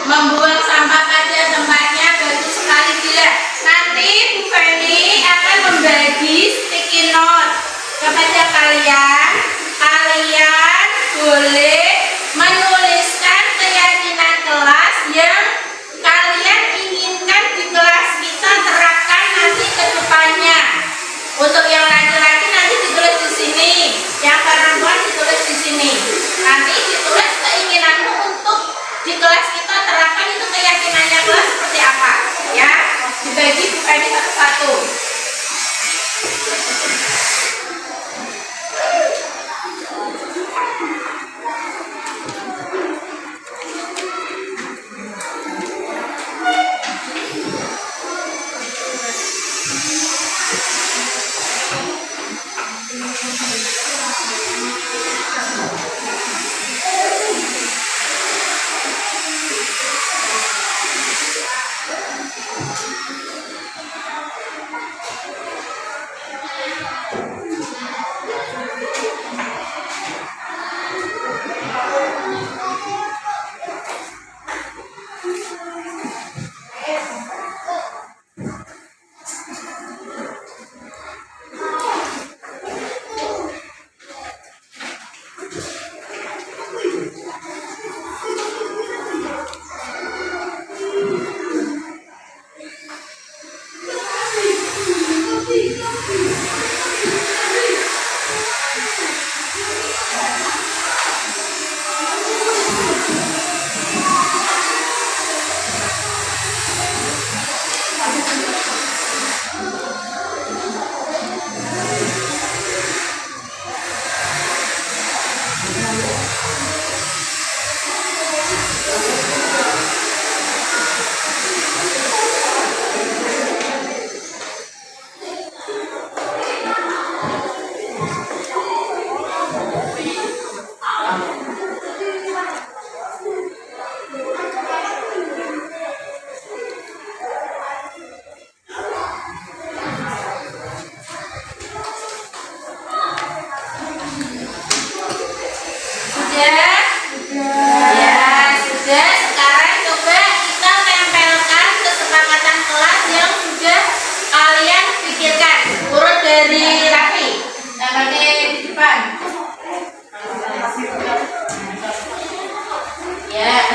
Membuang sampah pada tempatnya, bagus sekali gila. Nanti Bu Feni akan membagi sticky note kepada kalian. Kalian boleh menuliskan keyakinan kelas yang kalian inginkan di kelas kita terapkan nanti ke depannya. Untuk yang laki-laki nanti ditulis di sini, yang perempuan ditulis di sini. Nanti ditulis keinginanmu untuk di kelas kita terapkan itu keyakinannya kelas seperti apa, ya? Dibagi Bu Feni satu-satu.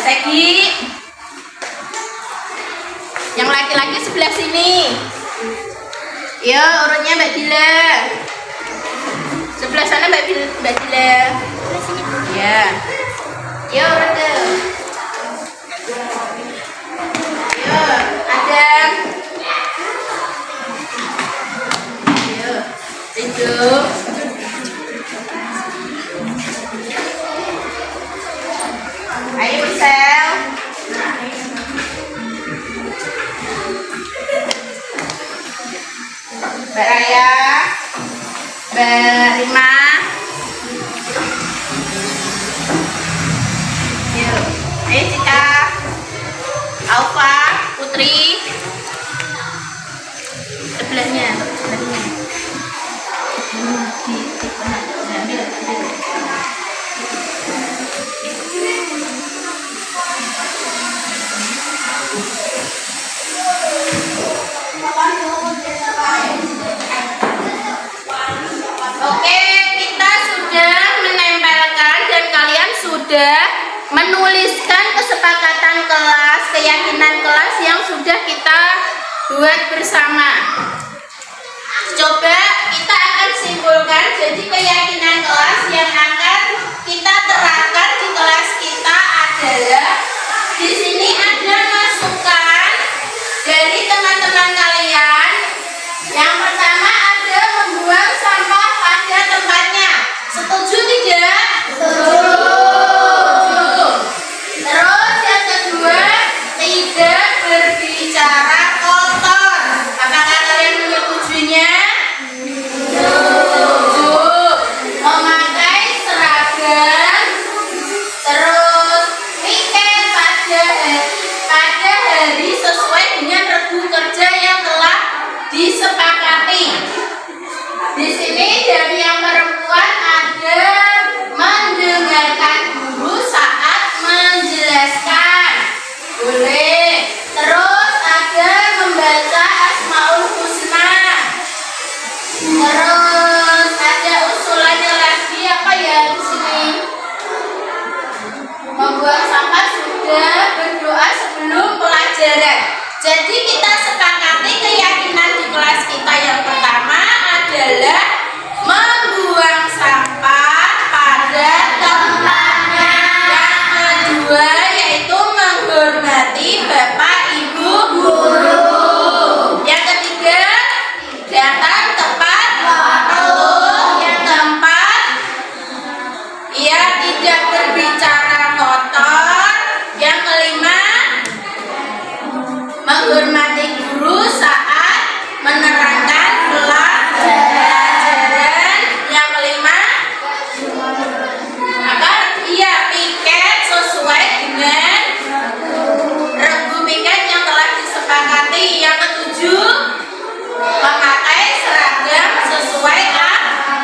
Mas Egi. Yang laki-laki sebelah sini. Yo, urutnya Mbak Dila. Sebelah sana Mbak Dila. Ya. Yo, urut tuh. Yo, Adam. Yo, hidup. Ayo Michelle. Mbak Raya, Mbak Rima. Yuk, ayo Cika, Alfa, Putri. Sebelahnya. Oke, kita sudah menempelkan dan kalian sudah menuliskan kesepakatan kelas, keyakinan kelas yang sudah kita buat bersama. Coba kita akan simpulkan, jadi keyakinan kelas yang akan kita terapkan di kelas kita adalah di sini ada masukan dari teman-teman kalian. Yang pertama ada membuang sampah pada tempatnya. Setuju tidak? Setuju. Terus yang kedua, tidak berbicara kotor. Apakah kalian menyetujuinya? Setuju. Memakai seragam, terus piket pada hari sesuai dengan regu kerja yang telah disepakati. Di sini dari yang perempuan ada mendengarkan guru saat menjelaskan. Boleh. Terus ada membaca Asmaul Husna. Terus ada usulannya lagi apa ya di sini? Membuang sampah sudah, berdoa sebelum pelajaran. Jadi kita sepakati keyakinan di kelas kita yang pertama adalah membuang sampah pada tempatnya. Yang kedua yaitu menghormati Bapak Ibu guru. Yang ketiga datang tepat waktu. Yang keempat ia tidak berbicara kotor. Yang kelima menghormati guru saat menerangkan pelajaran. Yang kelima apa? Iya, piket sesuai dengan regu piket yang telah disepakati. Yang ketujuh memakai seragam sesuai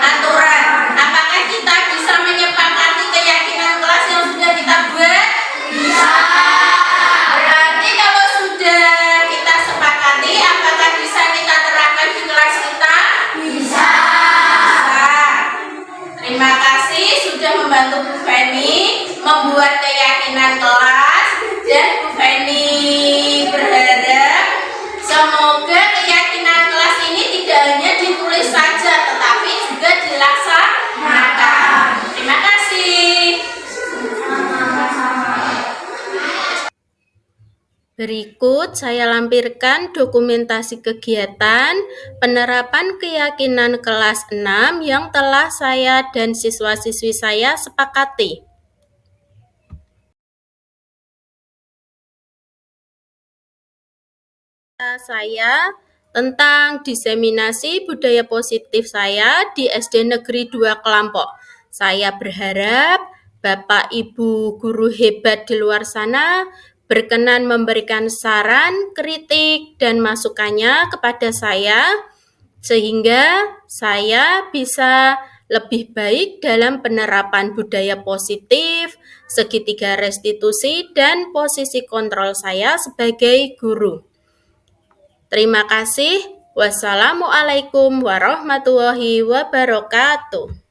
aturan. Apakah kita bisa menyepakati keyakinan kelas yang sudah kita buat? Bisa. Berarti kalau sudah kita sepakati, apakah bisa kita terapkan di kelas kita? Bisa. Terima kasih sudah membantu Bu Feni membuat keyakinan kelas, dan Bu Feni berharap semoga keyakinan kelas ini tidak hanya ditulis saja, tetapi juga dilaksanakan. Terima kasih. Berikut saya lampirkan dokumentasi kegiatan penerapan keyakinan kelas 6 yang telah saya dan siswa-siswi saya sepakati. Saya tentang diseminasi budaya positif saya di SD Negeri 2 Kelampok. Saya berharap Bapak Ibu guru hebat di luar sana berkenan memberikan saran, kritik, dan masukannya kepada saya, sehingga saya bisa lebih baik dalam penerapan budaya positif, segitiga restitusi, dan posisi kontrol saya sebagai guru. Terima kasih. Wassalamualaikum warahmatullahi wabarakatuh.